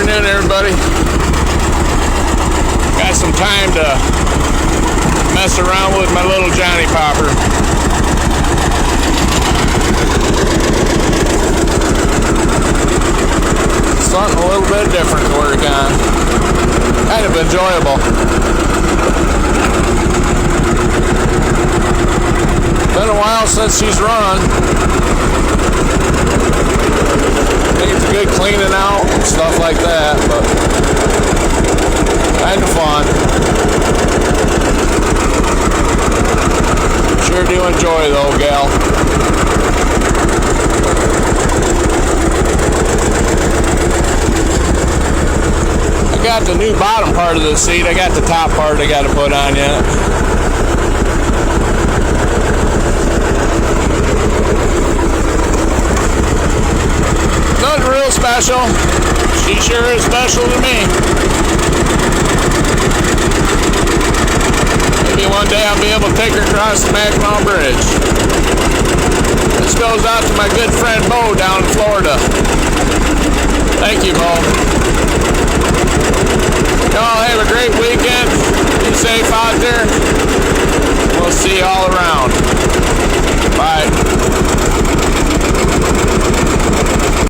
afternoon, everybody. Got some time to mess around with my little Johnny Popper. Something a little bit different to work on. Kind of enjoyable. Been a while since she's run. I think it's a good cleaning out and stuff like that, but kind of fun. Sure do enjoy the old gal. I got the new bottom part of the seat. I got the top part I got to put on yet. Nothing real special. She sure is special to me. Maybe one day I'll be able to take her across the Mackinac Bridge. This goes out to my good friend Bo down in Florida. Thank you, Bo. Y'all have a great weekend. Be safe out there. We'll see you all around.